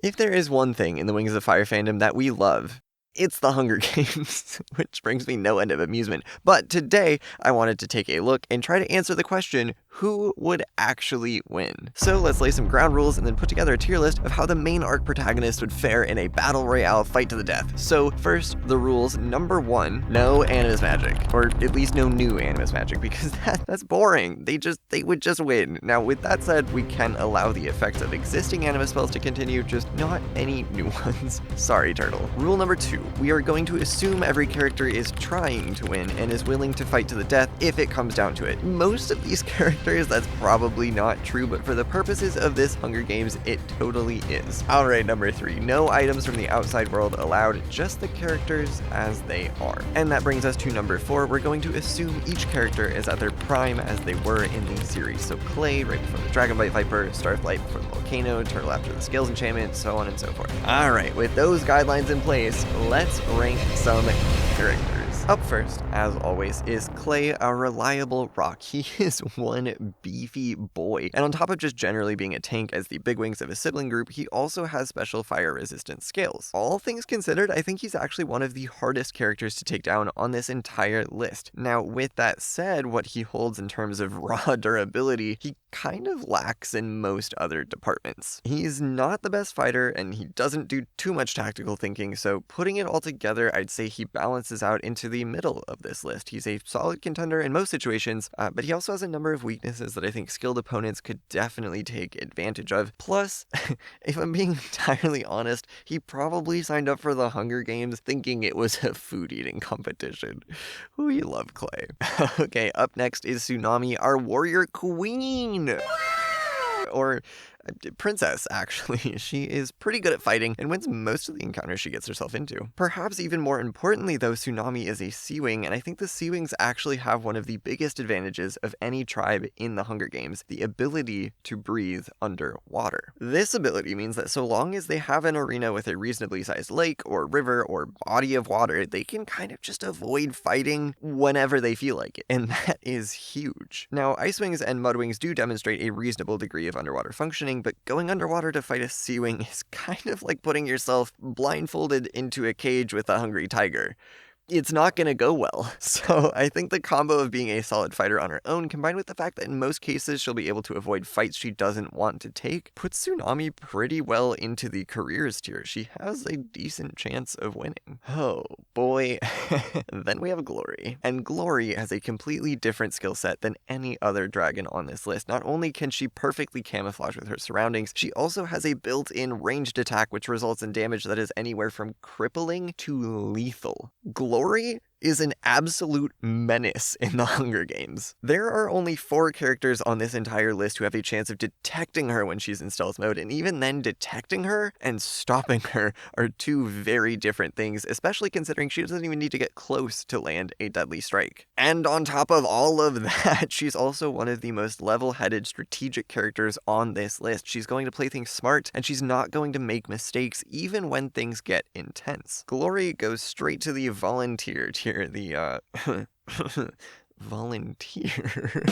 If there is one thing in the Wings of Fire fandom that we love, it's the Hunger Games, which brings me no end of amusement. But today, I wanted to take a look and try to answer the question, who would actually win? So let's lay some ground rules and then put together a tier list of how the main arc protagonist would fare in a battle royale fight to the death. So first, the rules. Number 1, no animus magic, or at least no new animus magic, because that's boring. They would just win. Now, with that said, we can allow the effects of existing animus spells to continue, just not any new ones. Sorry, Turtle. Rule number 2, we are going to assume every character is trying to win and is willing to fight to the death if it comes down to it. Most of these characters, that's probably not true, but for the purposes of this Hunger Games, it totally is. Alright, number 3, no items from the outside world allowed, just the characters as they are. And that brings us to number 4, we're going to assume each character is at their prime as they were in the series. So Clay right before the Dragonbite Viper, Starflight before the Volcano, Turtle after the Scales Enchantment, so on and so forth. Alright, with those guidelines in place, let's rank some characters. Up first, as always, is Clay, a reliable rock. He is one beefy boy. And on top of just generally being a tank as the big wings of his sibling group, he also has special fire resistant scales. All things considered, I think he's actually one of the hardest characters to take down on this entire list. Now, with that said, what he holds in terms of raw durability, he kind of lacks in most other departments. He's not the best fighter, and he doesn't do too much tactical thinking, so putting it all together, I'd say he balances out into the middle of this list. He's a solid contender in most situations, but he also has a number of weaknesses that I think skilled opponents could definitely take advantage of. Plus, if I'm being entirely honest, he probably signed up for the Hunger Games thinking it was a food eating competition. Ooh, you love Clay. Okay, up next is Tsunami, our warrior queen. Or princess, actually. She is pretty good at fighting and wins most of the encounters she gets herself into. Perhaps even more importantly, though, Tsunami is a Sea Wing, and I think the Sea Wings actually have one of the biggest advantages of any tribe in the Hunger Games, the ability to breathe underwater. This ability means that so long as they have an arena with a reasonably sized lake or river or body of water, they can kind of just avoid fighting whenever they feel like it, and that is huge. Now, Ice Wings and Mud Wings do demonstrate a reasonable degree of underwater functioning, but going underwater to fight a Sea Wing is kind of like putting yourself blindfolded into a cage with a hungry tiger. It's not going to go well. So I think the combo of being a solid fighter on her own, combined with the fact that in most cases she'll be able to avoid fights she doesn't want to take, puts Tsunami pretty well into the careers tier. She has a decent chance of winning. Oh boy. Then we have Glory. And Glory has a completely different skill set than any other dragon on this list. Not only can she perfectly camouflage with her surroundings, she also has a built-in ranged attack which results in damage that is anywhere from crippling to lethal. Glory is an absolute menace in the Hunger Games. There are only 4 characters on this entire list who have a chance of detecting her when she's in stealth mode, and even then detecting her and stopping her are 2 very different things, especially considering she doesn't even need to get close to land a deadly strike. And on top of all of that, she's also one of the most level-headed strategic characters on this list. She's going to play things smart, and she's not going to make mistakes even when things get intense. Glory goes straight to the volunteer tier, the volunteer,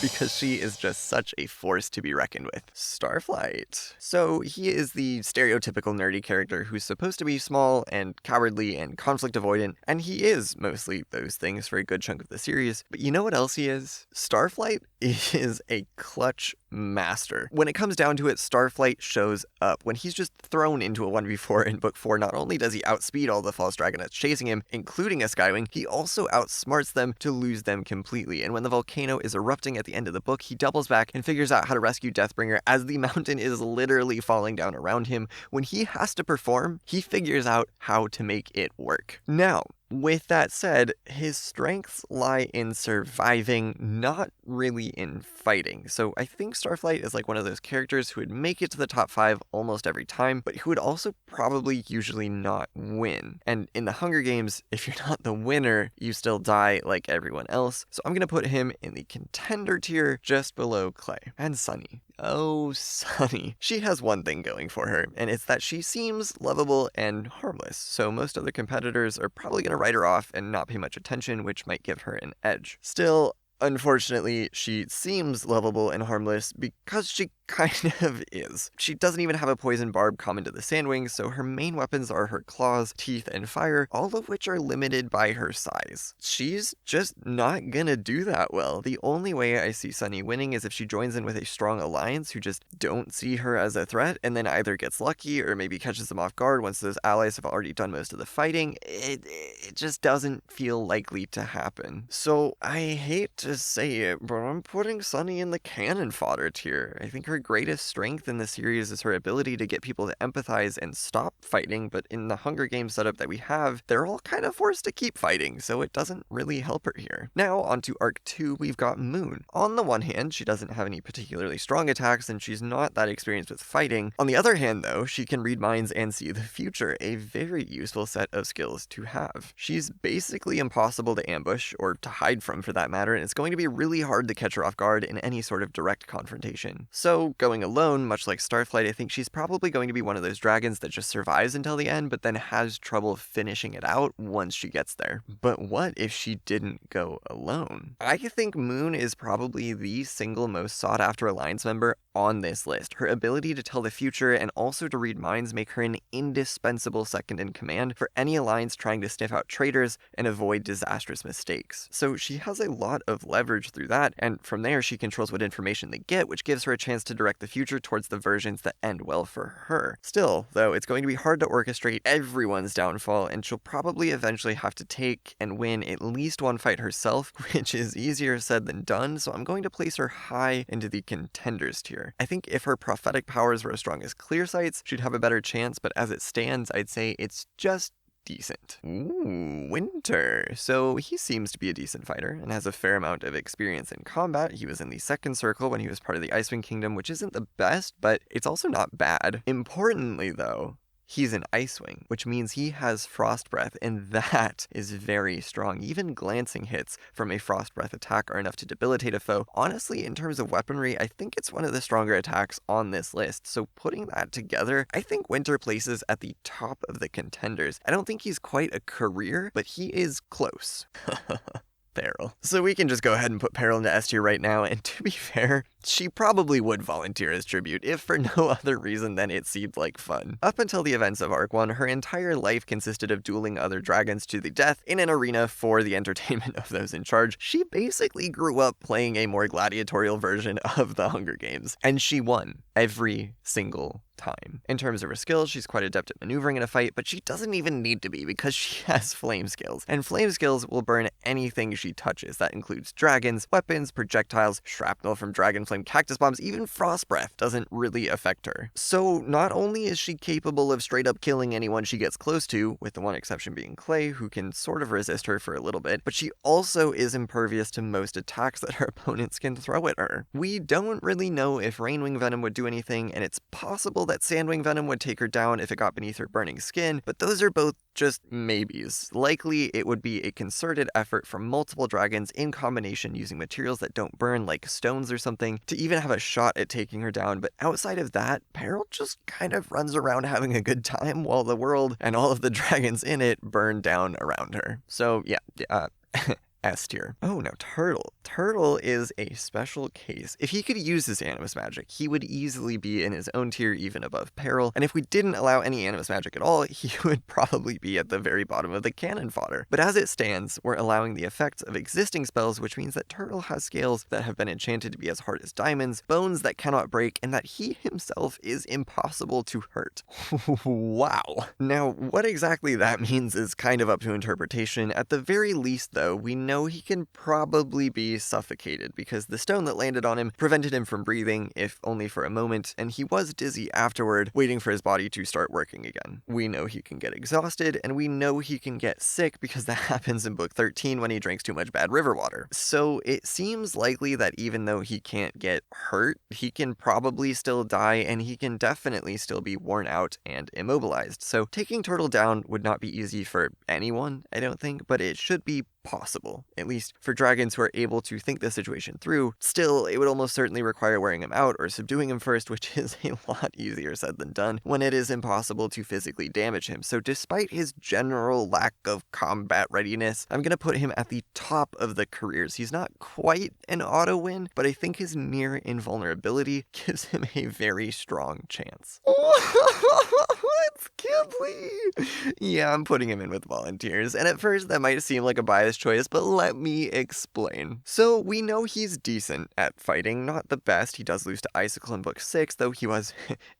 because she is just such a force to be reckoned with. Starflight. So he is the stereotypical nerdy character who's supposed to be small and cowardly and conflict avoidant, and he is mostly those things for a good chunk of the series. But you know what else he is? Starflight is a clutch master. When it comes down to it, Starflight shows up. When he's just thrown into a 1v4 in book 4, not only does he outspeed all the false dragonets chasing him, including a Skywing, he also outsmarts them to lose them completely. And when the volcano is erupting at the end of the book, he doubles back and figures out how to rescue Deathbringer as the mountain is literally falling down around him. When he has to perform, he figures out how to make it work. Now, with that said, his strengths lie in surviving, not really in fighting. So I think Starflight is like one of those characters who would make it to the top 5 almost every time, but who would also probably usually not win. And in the Hunger Games, if you're not the winner, you still die like everyone else. So I'm going to put him in the contender tier just below Clay. And Sunny. Oh, Sunny. She has one thing going for her, and it's that she seems lovable and harmless, so most other competitors are probably going to write her off and not pay much attention, which might give her an edge. Still, unfortunately, she seems lovable and harmless because she kind of is. She doesn't even have a poison barb common to the sandwings, so her main weapons are her claws, teeth, and fire, all of which are limited by her size. She's just not gonna do that well. The only way I see Sunny winning is if she joins in with a strong alliance who just don't see her as a threat, and then either gets lucky or maybe catches them off guard once those allies have already done most of the fighting. It just doesn't feel likely to happen. So I hate to say it, but I'm putting Sunny in the cannon fodder tier. I think her greatest strength in the series is her ability to get people to empathize and stop fighting, but in the Hunger Games setup that we have, they're all kind of forced to keep fighting, so it doesn't really help her here. Now, onto Arc 2, we've got Moon. On the one hand, she doesn't have any particularly strong attacks, and she's not that experienced with fighting. On the other hand, though, she can read minds and see the future, a very useful set of skills to have. She's basically impossible to ambush, or to hide from for that matter, and it's going to be really hard to catch her off guard in any sort of direct confrontation. So, going alone, much like Starflight, I think she's probably going to be one of those dragons that just survives until the end, but then has trouble finishing it out once she gets there. But what if she didn't go alone? I think Moon is probably the single most sought after alliance member on this list. Her ability to tell the future and also to read minds make her an indispensable second in command for any alliance trying to sniff out traitors and avoid disastrous mistakes. So she has a lot of leverage through that, and from there she controls what information they get, which gives her a chance to direct the future towards the versions that end well for her. Still, though, it's going to be hard to orchestrate everyone's downfall, and she'll probably eventually have to take and win at least one fight herself, which is easier said than done, so I'm going to place her high into the contenders tier. I think if her prophetic powers were as strong as Clear Sights, she'd have a better chance, but as it stands, I'd say it's just decent. Ooh, Winter. So he seems to be a decent fighter and has a fair amount of experience in combat. He was in the second circle when he was part of the Icewind Kingdom, which isn't the best, but it's also not bad. Importantly, though, he's an Icewing, which means he has Frost Breath, and that is very strong. Even glancing hits from a Frost Breath attack are enough to debilitate a foe. Honestly, in terms of weaponry, I think it's one of the stronger attacks on this list, so putting that together, I think Winter places at the top of the contenders. I don't think he's quite a career, but he is close. Peril. So we can just go ahead and put Peril into S tier right now, and to be fair, she probably would volunteer as tribute, if for no other reason than it seemed like fun. Up until the events of Arc 1, her entire life consisted of dueling other dragons to the death in an arena for the entertainment of those in charge. She basically grew up playing a more gladiatorial version of the Hunger Games, and she won every single time. In terms of her skills, she's quite adept at maneuvering in a fight, but she doesn't even need to be because she has flame skills, and flame skills will burn anything she touches. That includes dragons, weapons, projectiles, shrapnel from dragon flame cactus bombs, even frost breath doesn't really affect her. So not only is she capable of straight up killing anyone she gets close to, with the one exception being Clay, who can sort of resist her for a little bit, but she also is impervious to most attacks that her opponents can throw at her. We don't really know if Rainwing Venom would do anything, and it's possible that Sandwing Venom would take her down if it got beneath her burning skin, but those are both just maybes. Likely, it would be a concerted effort from multiple dragons in combination using materials that don't burn, like stones or something, to even have a shot at taking her down. But outside of that, Peril just kind of runs around having a good time while the world and all of the dragons in it burn down around her. So yeah, S tier. Oh, now Turtle. Turtle is a special case. If he could use his Animus Magic, he would easily be in his own tier, even above Peril, and if we didn't allow any Animus Magic at all, he would probably be at the very bottom of the cannon fodder. But as it stands, we're allowing the effects of existing spells, which means that Turtle has scales that have been enchanted to be as hard as diamonds, bones that cannot break, and that he himself is impossible to hurt. Wow. Now, what exactly that means is kind of up to interpretation. At the very least, though, we know he can probably be suffocated because the stone that landed on him prevented him from breathing, if only for a moment, and he was dizzy afterward, waiting for his body to start working again. We know he can get exhausted, and we know he can get sick because that happens in book 13 when he drinks too much bad river water. So it seems likely that even though he can't get hurt, he can probably still die, and he can definitely still be worn out and immobilized. So taking Turtle down would not be easy for anyone, I don't think, but it should be possible, at least for dragons who are able to think the situation through. Still, it would almost certainly require wearing him out or subduing him first, which is a lot easier said than done when it is impossible to physically damage him. So despite his general lack of combat readiness, I'm going to put him at the top of the careers. He's not quite an auto win, but I think his near invulnerability gives him a very strong chance. It's Qibli! Yeah, I'm putting him in with volunteers, and at first that might seem like a biased choice, but let me explain. So we know he's decent at fighting, not the best. He does lose to Icicle in book 6, though he was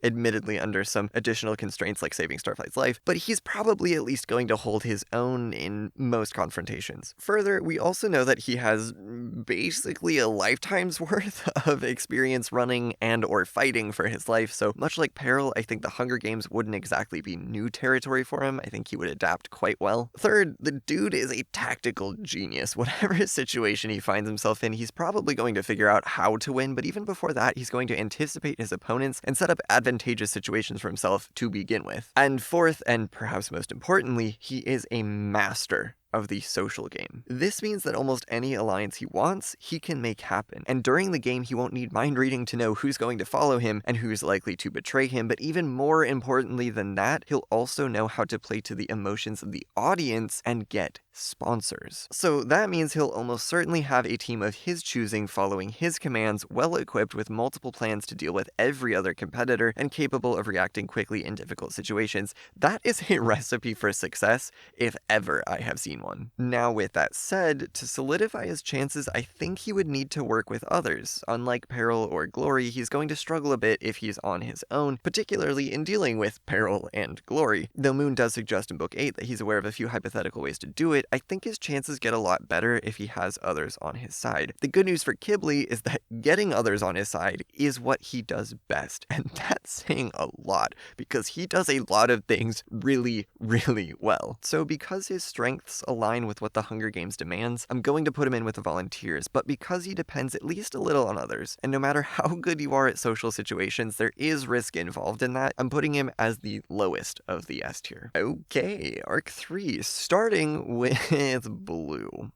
admittedly under some additional constraints like saving Starflight's life, but he's probably at least going to hold his own in most confrontations. Further, we also know that he has basically a lifetime's worth of experience running and or fighting for his life, so much like Peril, I think the Hunger Games wouldn't exactly be new territory for him. I think he would adapt quite well. Third, the dude is a tactical genius. Whatever situation he finds himself in, he's probably going to figure out how to win, but even before that, he's going to anticipate his opponents and set up advantageous situations for himself to begin with. And fourth, and perhaps most importantly, he is a master of the social game. This means that almost any alliance he wants, he can make happen. And during the game, he won't need mind reading to know who's going to follow him and who's likely to betray him, but even more importantly than that, he'll also know how to play to the emotions of the audience and get sponsors. So that means he'll almost certainly have a team of his choosing following his commands, well equipped with multiple plans to deal with every other competitor and capable of reacting quickly in difficult situations. That is a recipe for success, if ever I have seen one. Now, with that said, to solidify his chances, I think he would need to work with others. Unlike Peril or Glory, he's going to struggle a bit if he's on his own, particularly in dealing with Peril and Glory. Though Moon does suggest in book 8 that he's aware of a few hypothetical ways to do it, I think his chances get a lot better if he has others on his side. The good news for Qibli is that getting others on his side is what he does best, and that's saying a lot, because he does a lot of things really, really well. So because his strengths align with what the Hunger Games demands, I'm going to put him in with the volunteers, but because he depends at least a little on others, and no matter how good you are at social situations, there is risk involved in that, I'm putting him as the lowest of the S tier. Okay, Arc 3, starting with Blue.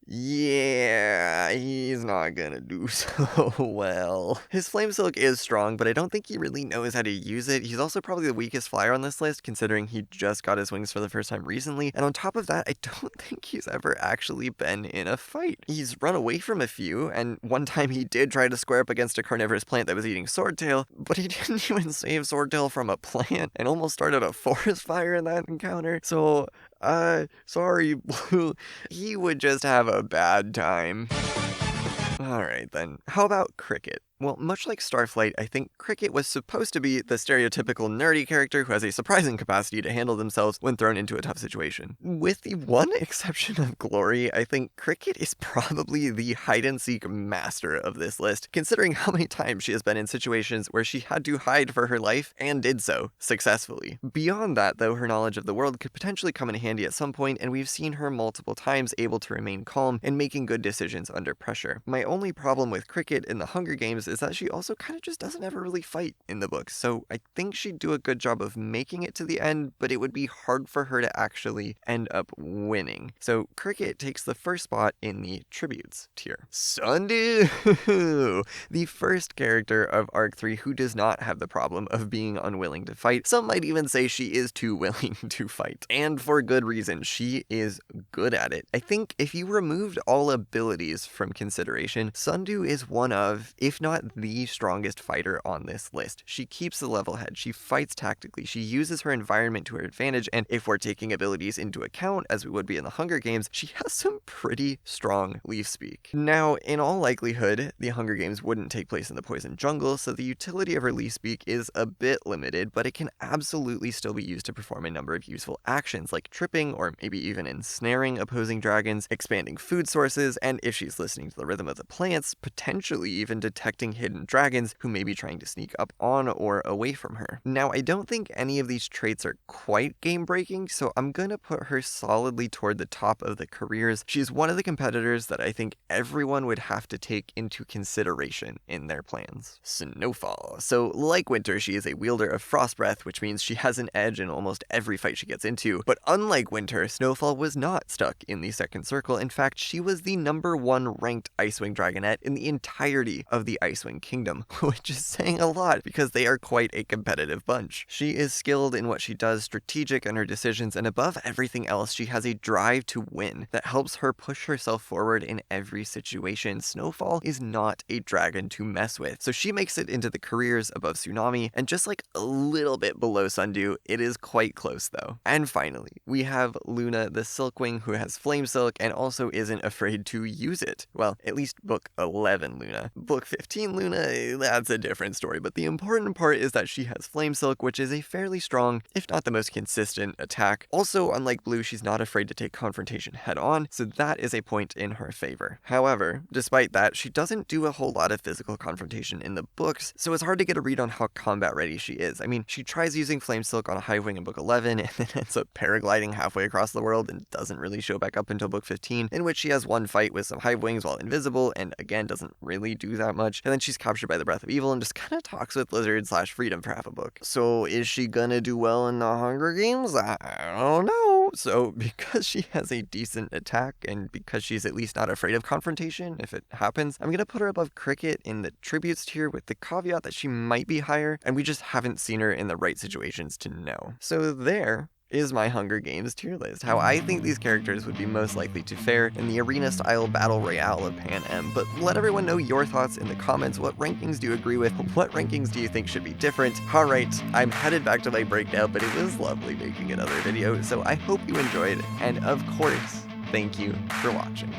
Yeah, he's not gonna do so well. His flamesilk is strong, but I don't think he really knows how to use it. He's also probably the weakest flyer on this list, considering he just got his wings for the first time recently, and on top of that, I don't think he's ever actually been in a fight. He's run away from a few, and one time he did try to square up against a carnivorous plant that was eating Swordtail, but he didn't even save Swordtail from a plant, and almost started a forest fire in that encounter, so sorry, Blue. He would just have a bad time. Alright then, how about Cricket? Well, much like Starflight, I think Cricket was supposed to be the stereotypical nerdy character who has a surprising capacity to handle themselves when thrown into a tough situation. With the one exception of Glory, I think Cricket is probably the hide-and-seek master of this list, considering how many times she has been in situations where she had to hide for her life, and did so successfully. Beyond that, though, her knowledge of the world could potentially come in handy at some point, and we've seen her multiple times able to remain calm and making good decisions under pressure. My only problem with Cricket in the Hunger Games is that she also kind of just doesn't ever really fight in the books, so I think she'd do a good job of making it to the end, but it would be hard for her to actually end up winning. So Cricket takes the first spot in the tributes tier. Sundew! The first character of Arc 3 who does not have the problem of being unwilling to fight. Some might even say she is too willing to fight. And for good reason, she is good at it. I think if you removed all abilities from consideration, Sundew is one of, if not the strongest fighter on this list. She keeps the level head, she fights tactically, she uses her environment to her advantage, and if we're taking abilities into account, as we would be in the Hunger Games, she has some pretty strong leaf speak. Now, in all likelihood, the Hunger Games wouldn't take place in the poison jungle, so the utility of her leaf speak is a bit limited, but it can absolutely still be used to perform a number of useful actions, like tripping, or maybe even ensnaring opposing dragons, expanding food sources, and if she's listening to the rhythm of the plants, potentially even detecting hunting hidden dragons who may be trying to sneak up on or away from her. Now, I don't think any of these traits are quite game-breaking, so I'm gonna put her solidly toward the top of the careers. She's one of the competitors that I think everyone would have to take into consideration in their plans. Snowfall. So, like Winter, she is a wielder of Frost Breath, which means she has an edge in almost every fight she gets into. But unlike Winter, Snowfall was not stuck in the second circle. In fact, she was the #1 ranked Icewing Dragonette in the entirety of the Icewing Kingdom, which is saying a lot because they are quite a competitive bunch. She is skilled in what she does, strategic in her decisions, and above everything else, she has a drive to win that helps her push herself forward in every situation. Snowfall is not a dragon to mess with, so she makes it into the careers above Tsunami, and just like a little bit below Sundew. It is quite close though. And finally, we have Luna the Silkwing, who has flamesilk and also isn't afraid to use it. Well, at least book 11 Luna. Book 15 Luna, that's a different story, but the important part is that she has flamesilk, which is a fairly strong, if not the most consistent, attack. Also, unlike Blue, she's not afraid to take confrontation head on, so that is a point in her favor. However, despite that, she doesn't do a whole lot of physical confrontation in the books, so it's hard to get a read on how combat ready she is. I mean, she tries using flamesilk on a Hivewing in book 11 and then ends up paragliding halfway across the world and doesn't really show back up until book 15, in which she has one fight with some Hivewings while invisible and again doesn't really do that much, and then she's captured by the Breath of Evil and just kind of talks with Lizard/Freedom for half a book. So is she gonna do well in the Hunger Games? I don't know. So because she has a decent attack and because she's at least not afraid of confrontation if it happens, I'm gonna put her above Cricket in the tributes tier with the caveat that she might be higher and we just haven't seen her in the right situations to know. So there is my Hunger Games tier list, how I think these characters would be most likely to fare in the arena-style battle royale of Pan Am. But let everyone know your thoughts in the comments. What rankings do you agree with? What rankings do you think should be different? Alright, I'm headed back to my breakdown, but it was lovely making another video, so I hope you enjoyed, and of course, thank you for watching.